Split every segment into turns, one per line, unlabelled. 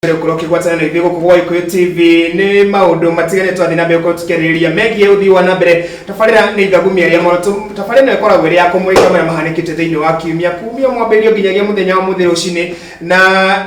Kuroki gwatana na ithigo kugwa Ikuyu TV ni maundu matigane twathi na mbere tukeriria megie uthi wa na mbere tafarira ni ithagumia ria moroto tafarira no ikoragwo iri ya kumurika mara mahanikite thiini wa kiumia kumia mwambirio nginyagia muthenya wa muthiro ucini na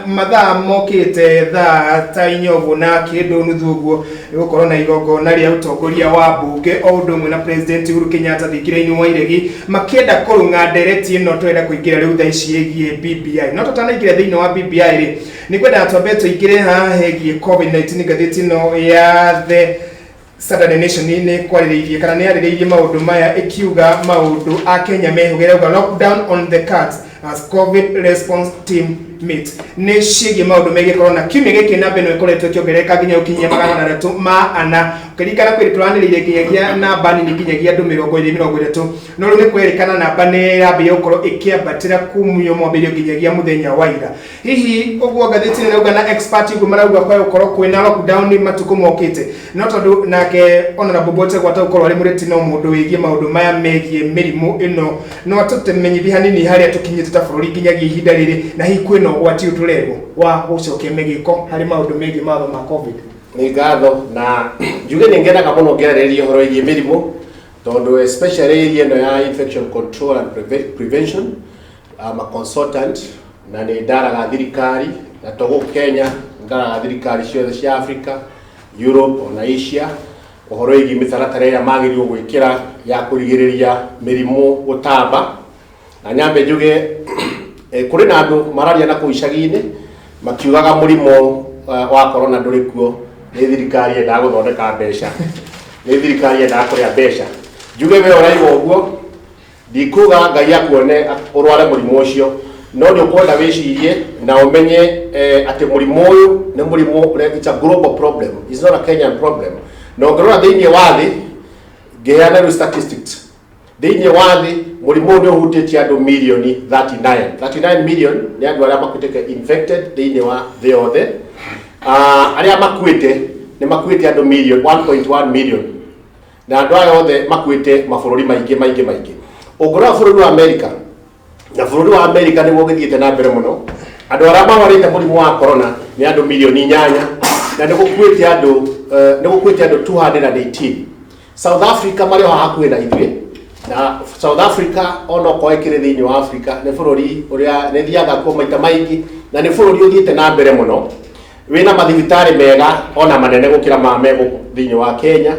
mathaa mokite thaa ta inyovu na kindu nuthu uguo gukorwo na igongona ria utongoria wa bunge o undu mwe na president Uhuru Kenyatta thikira-ini wa iregi makienda kurunga ndereti ino twenda kuingira riu thaa ici yegie BBI no tutanaingira thiini wa BBI ri ni kwenda twambe tuigire ha hegie COVID-19 gatheti no ya the Saturday Nation ni kwariririe kana ni ariririe maundu maya ikiuga maundu a Kenya mehugire uga lockdown on the cards as COVID response team meet ni shigi maundu mege corona kimwe giki na beno ikoretwe kiongereka ginya ukinyia magana 3 ma ana kirikana kwiri twaniririe kinyagia na bani ni kinyagia andu 20 no ru ni kwerekana na bani yabe yokoro ikiambatira kumyo mwambirio kinyagia muthenya wa ira hihi ogwo gatheti ni uga na expert gumarauga kwa ukoro kwina lockdown ni matuko mokite no tondu nake honorable Bote gwata ukoro ari mureti no mundu wigie maundu maya megie mirimu ino no atutemenyithi hanini haria tukinyite ta bururi kinyagia ihinda riri na hi kwino wati uturego wa gucokia megiko hari maundu megie matho ma covid
ni ngatho na njuge ningenda ka muno ngerereria horo igie mirimu tondu especially ino ya infection control and prevention a consultant na ni ndaraga thirikari na togo Kenya ndaraga thirikari ciothe cia Africa Europe na Asia uhoro igie mitaratara ya magirio gwikira ya kurigiriria mirimu gutamba na nyambe njuge kuri na andu mararia na kuicagi-ini makiugaga murimo wa corona nduri kuo ni thirikari enda guthondeka mbeca ni thirikari enda kuria mbeca njuge we uraigo uguo ndikuga ngai akuone urware murimo ucio no ndio kwenda wicirie na umenye ati murimo uyu ni murimo it's a global problem, it's not a Kenyan problem. No ngorora thiini wa thi ngiheana statistics thiini wa thi murimo ndio hutitie andu milioni 39 million ni andu aria makwite infected thiini wa thi yothe aria makwite ni makwite andu million 1.1 million na andu aya othe makwite mabũrũri maingĩ ungorora bũrũri wa America na bũrũri wa America ni gũgithiĩte na mbere muno andu aria mahorete murimu wa corona ni andu milioni 8 na ni gũkuĩte andu 218. South Africa mario hakuhĩ na ithuĩ na South Africa ono koekire thiini wa Africa ni bũrũri uria ni thiaga kwa maita maingĩ na ni bũrũri ũthiĩte na mbere muno wina mathibitari mega ona manene gukira ma mego thiini wa Kenya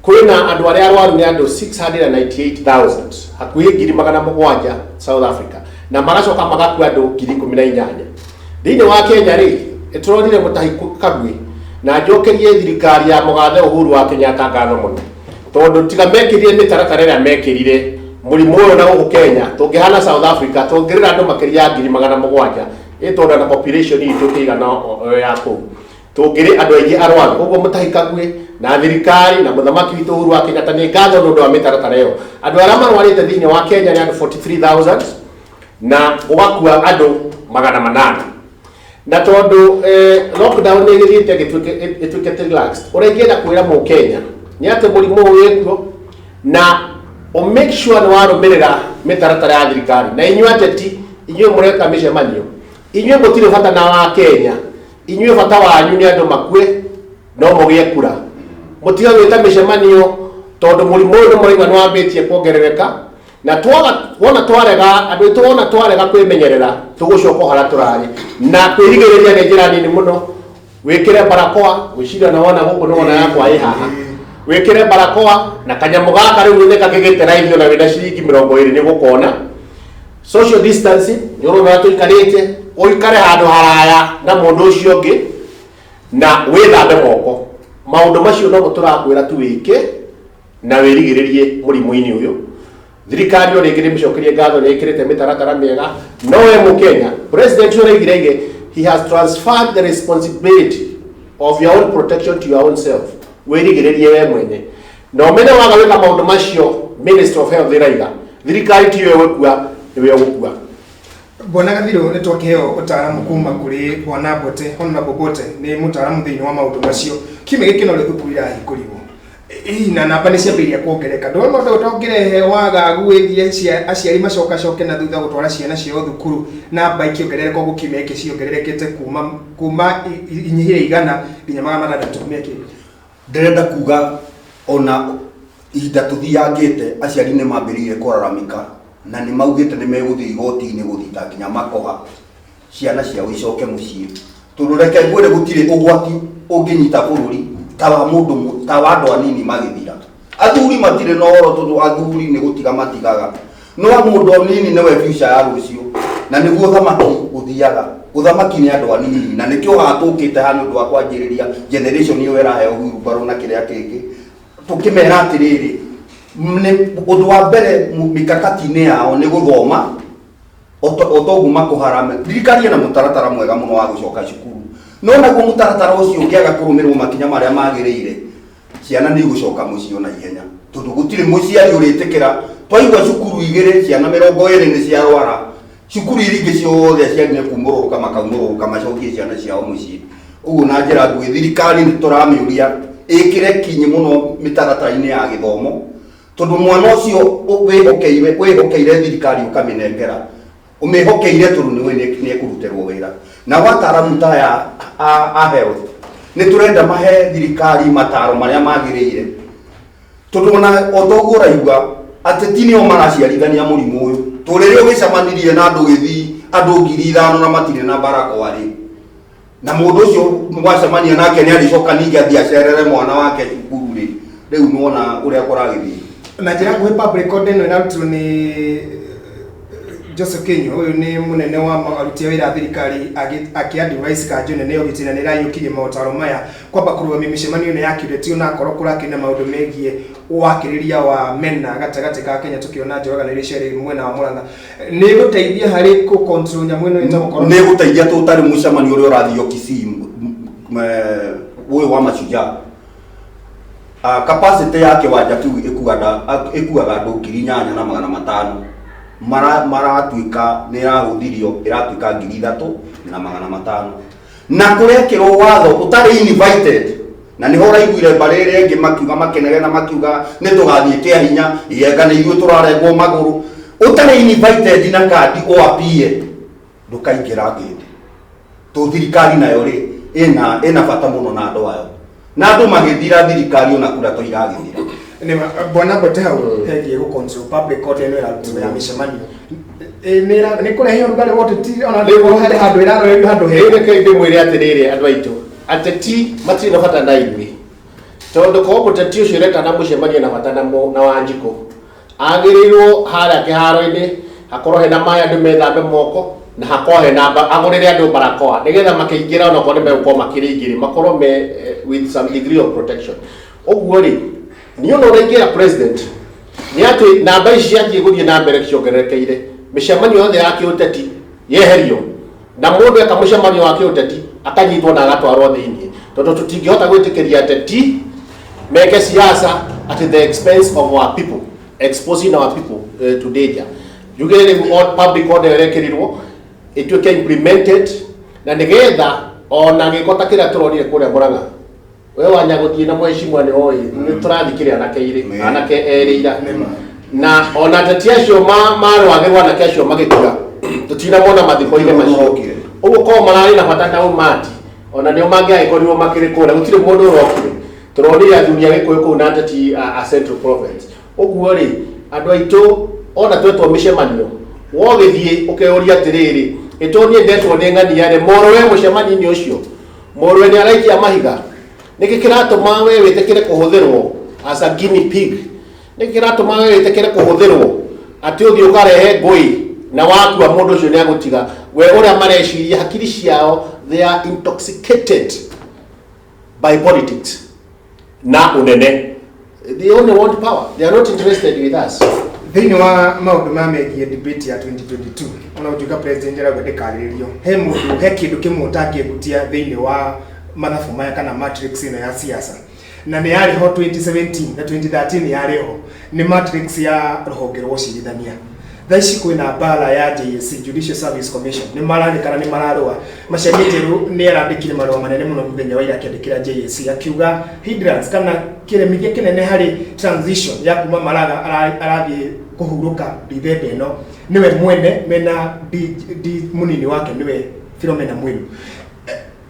kwina andu aria arwaru ni andu 698,000 hakuhi 700,000 South Africa na maracoka magakua andu 18,000 thiini wa Kenya ri ituronire mutahiku kagwi na njokerie thirikari ya mugathe Uhuru wa Kenyatta ngatho muno tondu tiga mekirire mitaratara ria mekirire murimu uyu na guku Kenya tungihana South Africa tungirira andu makiria 700,000 itonda na population itu tigana ya ku tungiri andu aingi arwaru uguo mutahikagwe na thirikari na muthamaki witu Uhuru wa Kenyatta ni ngatho nundu wa mitaratara iyo andu aria marwarite thiini wa Kenya ni andu 43,000 na ugakua andu 800 na tondu lockdown ni githiite gituike relaxed urengienda kwira mu Kenya ni ate murimu wikuo na o make sure ni warumirira mitaratara ya thirikari na inyuĩ ateti inyuĩ mureka micemanio inyuĩ mutire bata na wa Kenya inyuĩ bata wanyu ni andu makue no mugie kura mutiga gwita micemanio tondu murimu uyu muraiga ni wambitie kuongerereka na wona twarega andu itu wona twarega kwimenyerera tugucoka hara turari na kwirigiriria ni njira nini muno wikire barakoa wicira na wona guku ni wona yakwa ihaha wikire barakoa na kanyamu gaka riu ni kakigitera ithio na wina ciringi 20 ni gukona social distancing yoro na tuikarite uikare handu haraya na mundu ucio ungi na withambe moko maundu macio no turakwira tuwike na wirigiririe murimu-ini uyu thirikari ori ngire micokerie ngatho ni ikirite mitaratara miega no we mu Kenya president uri ngire he has transferred the responsibility of your own protection to your own self wirigiririe we mwene no mene waga wika maundu macio Minister of Health iraiga thirikari ti we gukua ni we gukua
Bwana Gathiro ni twakiheo utaramu kuma kuri Bwana Bote honorable Bote ni mutaramu thiini wa maundu macio kime gikino ri thukurira hikuriwo na namba nĩ ciambĩrĩria kuongereka. Ndona ũndũ ũtongerehe wagagu wĩgiĩ aciari macoke na thutha gũtwara ciana ciao thukuru, namba ikĩongerereka ũguo kiumia gĩkĩ ciongererekete kuma inyihĩre 100 nginya 600 mĩaka.
Ndĩrenda kuga ona ihinda tũthiangĩte aciari nĩ mambĩrĩire kũraramĩka na nĩ maugĩte nĩ megũthiĩ igoti-inĩ gũthita nginya makoha ciana ciao icoke mũciĩ. Tondũ reke ngwĩre gũtirĩ ũgwati ũngĩnyita bũrũri ta wa mũndũ ta wa andũ anini magĩthira. Athuri matirĩ na ũhoro tondũ athuri nĩ gũtiga matigaga, no mũndũ mũnini nĩwe future ya rũciũ, na nĩguo ũthamaki ũthiaga. Ũthamaki nĩ andũ anini, na nĩkĩo hatũkĩte ha nĩ ũndũ wa kwanjĩrĩria generation ĩyo ĩraheo wheelbarrow na kĩrĩa kĩngĩ, tũkĩmera atĩrĩrĩ, ũndũ wa mbere mikakati-inĩ yao nĩ gũthoma otoguo makũharame. Thirikari ĩna mũtaratara mwega mũno wa gũcoka cukuru, no naguo mũtaratara ũcio ũngĩaga kũrũmĩrĩrwo makinya marĩa magĩrĩire, ciana nĩ igũcoka mũciĩ na ihenya, tondũ gũtirĩ mũciari ũrĩtĩkĩra. Twaigua cukuru 2 ciana 20 nĩ ciarwara, cukuru iria ingĩ ciothe aciari nĩ makaumũrũrũka macokie ciana ciao mũciĩ. Ũguo na njĩra nguhĩ thirikari nĩ tũramĩũria ĩkĩre kinyi mũno mĩtaratara-inĩ ya gĩthomo, tondũ mwana ũcio wĩhokeire thirikari ũkamĩnengera, ũmĩhokeire tondũ nĩ ekũruterwo wĩra. Na wataaramu ta ya a health nĩ tũrenda mahe thirikari mataro marĩa magĩrĩire, tondũ ona otoguo ũraigua ateti nĩo maraciarithania mũrimũ ũyũ. Tũrĩrĩ ũgĩcemanirie na andũ gĩthii andũ 5,000 na matirĩ na barakoa rĩ, na mũndũ ũcio mwacemania nake nĩ aricoka ningĩ athiĩ acerere mwana wake cukuru rĩ, rĩu nĩwona ũrĩa kũragĩthiĩ. Na njĩra nguhĩ public order ĩno ĩrarutirwo nĩ Joseph Kinyo, ũyũ nĩ mũnene wa aruti a wĩra thirikari akĩ-advise kanjũ nene ũgitĩri na nĩ ĩraiyũkirie maũtaaro maya kwamba kũrũgamia mĩcemanio ĩno ya kĩũteti ona akorwo kũrakĩrĩ maũndũ megiĩ wakĩrĩria wa mena gatagatĩ ka Kenya, tũkĩona njoragano iria ciarĩ mwena wa Murang'a. Nĩ ĩgũteithia harĩ control nyamũ ĩno ĩtagũkorwo nĩ ĩgũteithia tũtarĩ mũcemanio ũrĩa ũrathio Kisii ũyũ wa Mashujaa. Capacity ya kĩwanja kĩu ĩkuaga andũ 8,500 maratuĩka nĩ ĩrahũthirio ĩratuĩka 3,500 na kũrekĩrwo watho ũtarĩ invited. Na nĩho ũraiguire mbarĩrĩ ĩngĩ makiuga makenege na makiuga nĩ tũgathiĩ kĩa hinya yenga nĩ ithuĩ tũrarengwo magũrũ. Ũtarĩ invited na kandi oapie ndũkaingĩra ngĩndi. To thirikari nayo rĩ ĩna bata mũno na andũ ayo, na andũ magĩthira thirikari ona kura to iragĩthira.
Bwana Bote hau hegie gũcontrol public order ĩno ĩrarutirwo ya mĩcemanio nĩ kũrehe ũrugarĩ wa ũteti ona harĩ handũ ĩrarorerio handũ hega.
Reke ndĩmwĩre atĩrĩrĩ andũ aitũ, ateti matirĩ na bata na ithuĩ, tondũ korwo mũteti ũcio ũretana mũcemanio na bata na Wanjikũ, agĩrĩirwo harĩa kĩharo-inĩ hakorwo hena maĩ andũ methambe moko na hakorwo hena agũrĩre andũ barakoa nĩgetha makĩingĩra ona korwo nĩ megũkorwo makĩrĩingĩrĩ makorwo with some degree of protection. Ũguo rĩ niĩ ona ũraingĩra president nĩ atĩ namba ici ciathiĩ gũthiĩ na mbere ciongererekeire, mĩcemanio yothe ya kĩũteti yeherio na mũndũ eka mũcemanio wa kĩũteti akanyitwo na agatwarwo thĩinĩ, tondũ tũtingĩhota gwĩtĩkĩria ateti meke siasa at the expense of our people, exposing our people to danger. Jugĩrĩrĩ public order ĩrekĩrirwo ĩtuĩke implemented na nĩgetha ona gĩkota kĩrĩa tũronire kũrĩa Murang'a we Wanyagũthiĩ na Mheshimiwa nĩ oĩ nĩ tũrathikĩrĩria anake erĩ ira na ona ateti acio marwagĩrwo anake acio magĩkua tũtinamona mathiko-inĩ macio. Ũguo korwo mararĩ na bata na umati ona nĩo mangĩagĩkorirwo makĩrĩ kũrĩa gũtirĩ mũndũ ũrokire. Tũronire athuri a Gĩkũyũ kũu na ateti a Central Province. Ũguo rĩ andũ aitũ ona twetwo mĩcemanio wogĩthiĩ ũkeyũria atĩrĩrĩ ĩtũniĩ ndetwo nĩ ng'ania rĩ mũrũwe mũcemanio-inĩ ũcio mũrũwe nĩ araikia mahiga. Nĩkĩ kĩratũma we wĩtĩkĩre kũhũthĩrwo as a guinea pig? Nĩkĩ kĩratũma we wĩtĩkĩre kũhũthĩrwo atĩ ũthiĩ ũkarehe ngũĩ na wakua mũndũ ũcio nĩ agũtiga we ũrĩa mareciria hakiri ciao they are intoxicated by politics na unene. They only want power, they are not interested with us.
Thĩinĩ wa maũndũ ma megiĩ debate ya 2022 ona gũtuĩka president arauga ndĩkarĩrĩrio, he kĩndũ kĩmwe ũtangĩehutia thĩinĩ wa mathabu maya kana matrix ĩno ya siasa, na nĩ yarĩ ho 2017 na 2013 yarĩ ho, nĩ matrix ya rũhonge rwa ũcirithania. thaici kwina mbara ya JSC Judicial Service Commission ni marandikana ni mararua Macharia Njeru ni arandikire marua manene muno muthenya wa ira akiandikira JSC akiuga hindrance kana kiremithia kinene hari transition ya kuma Maraga arathie kuhuruka Dithemba ino niwe mwene mena munini wake niwe Philomena Mwilu.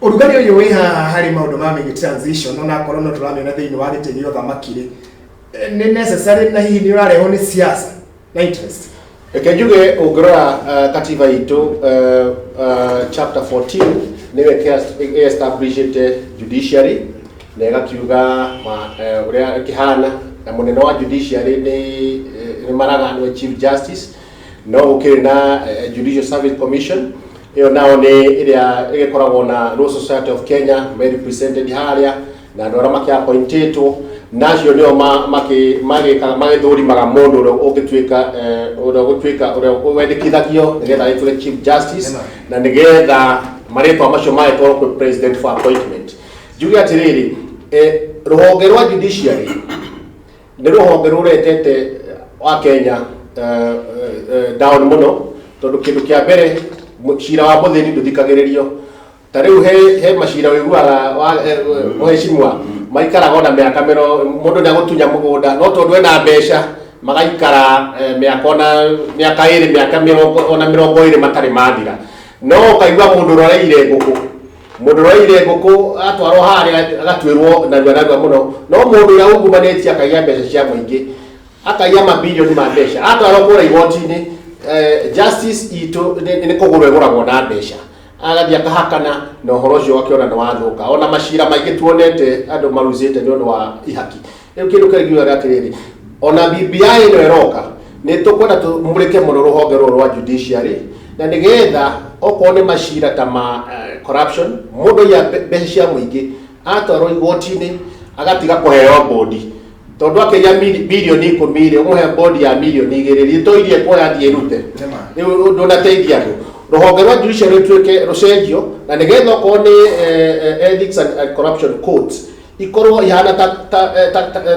Urugari uyu wi haha hari maundu ma migi transition ona korwo no turamenya thiini wa gitigi uthamakire ni necessary na hihi ni urareho ni siasa na interest.
Ekejuge ugrora katiba itu chapter 14 niwe established judiciary na gakiuga uria kihana na munene wa judiciary ni Maraga ni chief justice no ukiri na Judicial Service Commission iyo nao ni iria igikoragwo na Law Society of Kenya may represented haria na ndora makia appointed nacio nio magithurimaga mundu uria ugituika uria wendekithagio nigetha ituike chief justice na nigetha maritwa macio maitwarwo kwa president for appointment. Juge atiriri ruhonge rwa judiciary ni ruhonge ruretete wa Kenya down muno tondu kindu kia mbere cira wa muthini nduthikagiririo tariu he macira wiguaga muheshimwa maikaraga ona miaka mundu ni agutunya mugunda no tondu ena mbeca magaikara miaka iri miaka 20 matari mathira no kaigua mundu roreire nguku atwarwo hari agatwirwo na ndwa muno no mundu ya ungumanetie akaiya mbeca cia muingi akaiya mabilioni ma mbeca atwarwo kura igoti-ini justice ito ni kugurwe guragwo na mbeca agathia kahakana na uhoro ucio akiona ni wathuka ona macira maingi tuonete andu maruzite ni undu wa ihaki riu kindu kirigiwa atiriri ona BBI no eroka ni tukwenda tumurike muno ruhonge rwa judiciary na nigetha okorwo ni macira ta ma corruption mundu ya mbeca cia muingi atwarwo igoti-ini agatiga kuheo bodi tondu akeya bilioni 10 umuhe bodi ya milioni 2 toirie kwa athie rute riu ndunateithia andu ruhonge rwa judiciary tuike rucenjio na nigetha okorwo ni ethics and corruption codes ikorwo ihana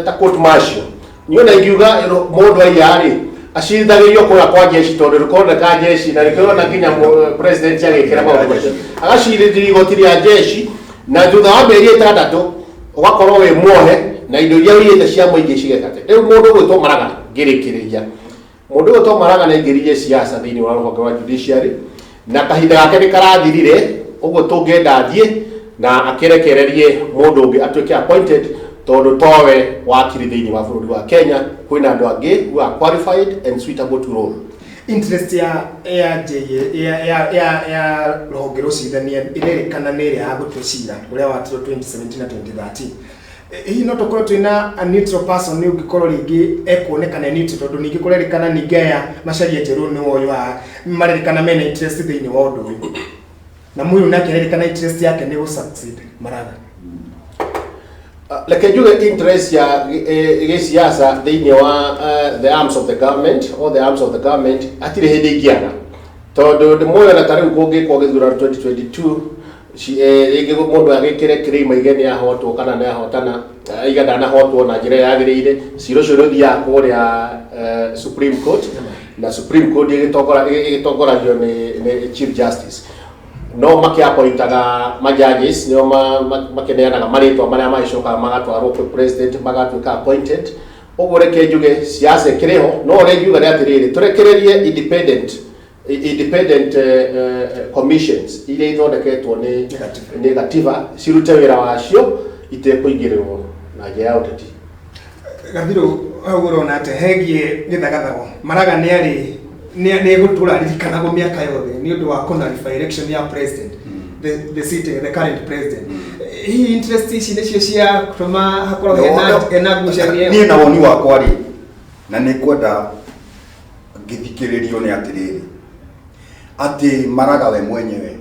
ta court martial niona ingiuga mundu ayari acithagirio kura kwa jeshi tondu rukoneka jeshi na rikona nginya president agikira maundu macio agacirithia igoti ria jeshi na thutha wa mĩeri 6 ugakorwo wi muohe na indo iria wiyete cia muingi cigekate riu mundu gwitwo Maraga ngirikiriria mundu gwitwo Maraga ni ngirije siasa thiini wa ruhonge rwa judiciary na kahinda gake ni karathirire uguo tungenda athie na akirekererie mundu ungi atuike appointed tondu towe wakiri thiini wa bururi wa Kenya kwina andu angi who are qualified and suitable to role.
Interest ya ruhonge rucithania irerikana niri ya gutucira uria watirwo 2017 na 2013 hihi no tukorwo twina a neutral person ni ungikorwo ringi ekuonekana neutral tondu ningi kurerikana ningeya Macharia Njeru ni woyo marerikana mena interest thiini wa undu uyu na Mwilu nake arerikana interest yake ni gusucceed Maraga.
Like juge interest ya siasa thiini wa the arms of the government or the arms of the government atire hindi ingiaga tondu moyo na tariu kungi kwa githura 2022 ringi mundu agikire kirima igeni ahotwo kana na ahotana igada na hotwo na njira yagirire ciro cio ruthia kuria Supreme Court na Supreme Court igitongoragio ni Chief Justice no makiapointaga majudges nio makeneanaga maritwa maria maicoka magatwarwo kwa president magatuika appointed uguo reke njuge siasa kiriho no rengiuga ni atiriri turekererie independent commissions iria ithondeketwo ni negativa cirute wira wacio itekuingirwo na njira ya uteti.
Gathiru agurona ate hegie githagathago Maraga ni ari ni gutura ririkanago miaka yothe ni undu wa kunarify election ya president the current president hii interest ici nicio cia kutuma hakorwo hena ngucanio
ni na woni wakwa ri na ni kwenda ngithikiririo ni atiriri ati Maraga we mwenyewe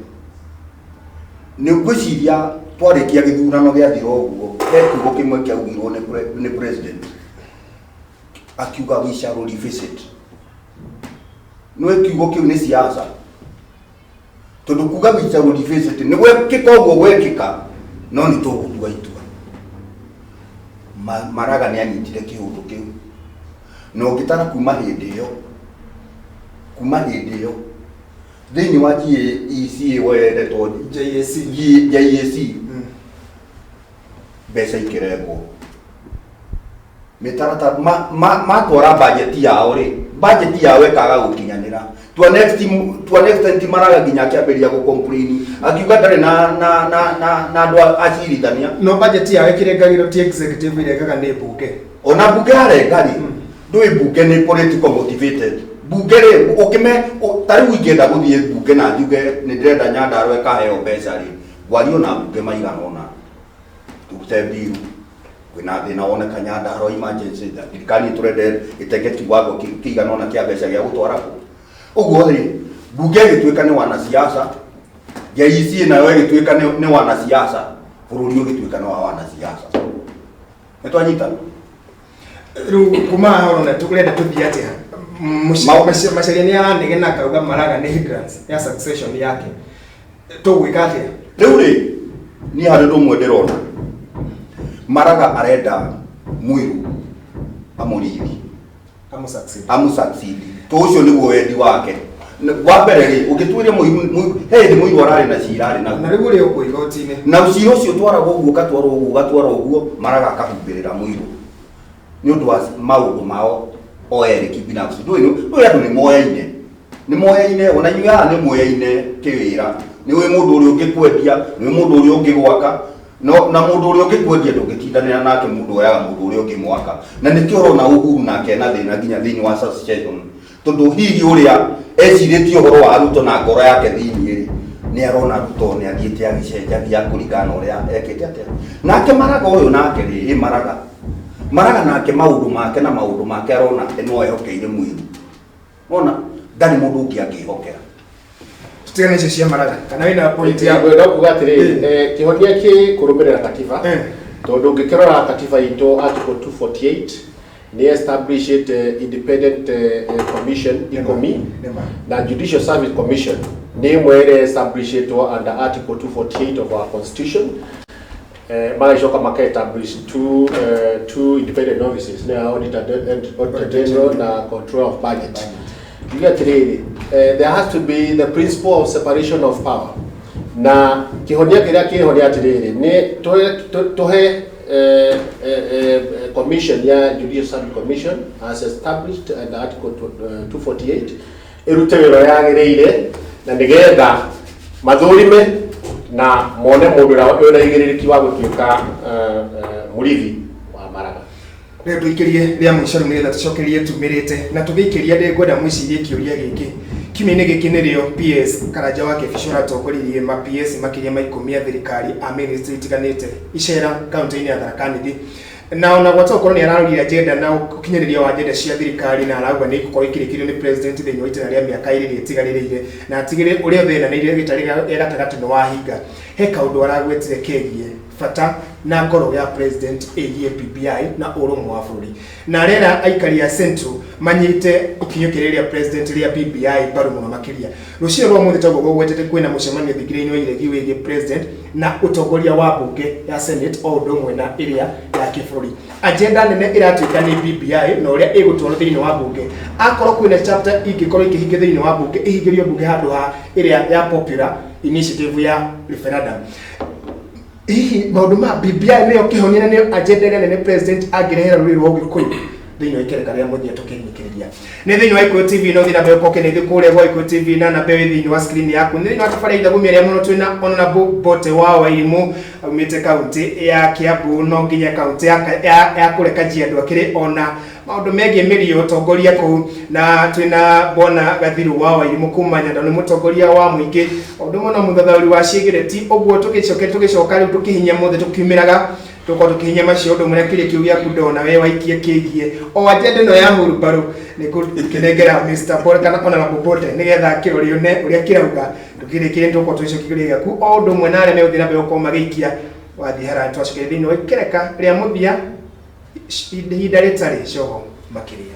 ni ngwiciria twarikia githurano gia thiro uguo kiugo kimwe kiaugirwo ni president akiuga we shall revisit no kiugo kiu ni siasa tondu kuga we shall revisit ni gwekika uguo gwekika no ni tugutua itua Maraga ni anyitire kiundu kiu no ngitara kuma hindi iyo kuma hindi yo thini wa GEC wendetwo JAC mbeca ikirengwo mitarata matwara budget yao ri budget yao ekaga gukinyanira to next time maraga nginya kiamberia go complain akiuga ndare na ndo acirithania
no budget yao ikirengagiro ti executive irengaga ni bunge
ona bunge arengari ndui bunge ni political motivated bunge ri ukime tari wingenda guthie bunge na njuge ni ndirenda Nyandarua ekaheo mbeca ri wario na bunge maigana ona tukute biru kwina thina woneka Nyandarua emergency thirikari turende itenge kiwango kigana ona kia mbeca gia gutwara uguo ri bunge gituika ni wanasiasa JEC nayo gituika ni wanasiasa bururi gituika ni wanasiasa etwanyita
kuma horona tukurenda tuthia atia macariani ya ndege na kauga maraga ni hindrance ya succession yake tugwika atia
riu ri ni hari rumwe ndirona maraga arenda Muiru amurithi amusucceed to ucio niguo wendi wake wa mbere ri ugituiria Muiru hindi Muiru arari na cirari
na riu ri uko igotine
na ucio ucio twaraga uguo gatwara uguo maraga akahumbirira Muiru ni undu wa maundu mao oere kibinafsi ndui andu ni moyaine ona nyuya ni moyaine kiwira ni we mundu uri ungikwendia ni mundu uri ungigwaka no na mundu uri ungikwendia ndungitindanira nake mundu oyaga mundu uri ungimwaka na nikio rona Uhuru nake na thina nginya thini wa succession tondu hihi uria eciritie uhoro wa Ruto na ngoro yake thini ri ni arona Ruto ni athiite agicenjagia kuringana uria ekite atia nake maraga uyu nake ri maraga nake maundu make arona no ehokeire Muiru ona ndari mundu ungi angihokera
tutigane icio cia maraga kana wina point ya
gwenda kuga atiri kihonia ki kurumirira katiba tondu ngikirora katiba itu article 248 ni established independent commission ICOMI na Judicial Service Commission ni mwere established under article 248 of our constitution. Maishoka maka establish two independent offices na auditor general na control of budget. You get it. There has to be the principle of separation of power. Na kihonia kihonia tiriri ni tohe commission ya Judicial Service Commission as established under article 248 irute wiro yagireire na nigetha mathurime na mone mundu ura igiririki wa gutuika murithi wa maraga
rä tũikirie rĩa mũico nĩ getha tũcokerie tumirĩte na tũgĩikĩria ndĩ ngwenda mwĩcirie kĩũria gĩkĩ kiumia-inĩ gĩkĩ nĩrĩo PS Karanja wa Kĩbico atongoririe ma PS makĩria ma 10 ya thirikari a ministry itiganĩte icera kaunti-inĩ ya Tharaka Nithi na ona gwatakorwo nĩ ararũria agenda na ũkinyanĩria wa agenda cia thirikari na arauga nĩ gũkorwo ikĩrĩkĩrio nĩ president thĩinĩ wa itĩna rĩa mĩaka ĩrĩ ĩtigarĩrĩire na atigĩrĩre ũrĩa ũthenanĩire gĩtarĩ gatagatĩ nĩ wahinga he kaũndũ aragwetire kegiĩ bata na ngoro ya president ĩgiĩ BBI na ũrũmwe wa bũrũri na arera aikari a Central manyite ikinyo kĩrĩa president rĩa BBI mbaru mũno makĩria rũciũ rwa mũthĩ taguo gwetete kwĩna mũcemanio thigirĩ-inĩ wa iregi wĩgiĩ president na ũtongoria wa bunge ya Senate o ũndũ ũmwe na ĩrĩa ya kĩbũrũri agenda nene ĩratuĩka nĩ BBI na ũrĩa ĩgũtwarwo thĩinĩ wa bunge akorwo kwĩna chapter ingĩkorwo ikĩhingio thĩinĩ wa bunge ihingĩrio bunge handũ ha ĩrĩa ya popular initiative ya referendum hihi maundu ma BBI nĩyo kĩhonia na nĩyo agenda ĩrĩa nene president angĩrehera rũrĩrĩ rwa Ũgĩkũyũ thĩinĩ wa ikereka rĩa mũthia tũkĩnyikĩrĩria nĩ thĩinĩ wa Ikuyu TV no thina mbeo koke nĩ thikũrĩa gwa Ikuyu TV na mbeo thĩinĩ wa screen yaku nĩ thĩinĩ wa tabarĩra ithagumia rĩa mũno twĩna Honorable Bote wa Wairimu aumĩte kaunti ya Kiambu no nginya kaunti ya kũreka Kajiado akĩrĩ ona maundu megiĩ mĩrio ũtongoria kũu na twĩna Bona Gathiru wa Wairimu kuma Nyando nĩ mũtongoria wa mũingĩ ũndũ mũno mũthathaũri wa ciĩgĩrĩti ũguo tũgĩcoka rĩu tũkĩhinya mũthĩ tũkiumĩraga tuko tukihinya macio ũndũ mũrĩa kĩrĩ kĩu gĩaku ndona we waikie kĩgiĩ o agenda ĩno ya hurumbarũ nĩ kũnengera Mr. Paul kana Honorable Bote nĩgetha kĩrorio ũrĩa kĩrauga tũkĩrĩkĩrĩ tũko tũicokĩrĩria gĩaku o ũndũ ũmwe na arĩa megũthiĩ na mbere gũkorwo magĩikia wathiĩ haraya twacokeria thĩinĩ wa ikereka rĩa mũthia ihinda rĩtarĩ coho makĩria.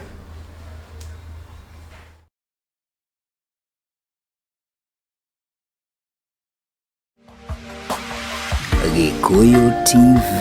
Gikuyu TV.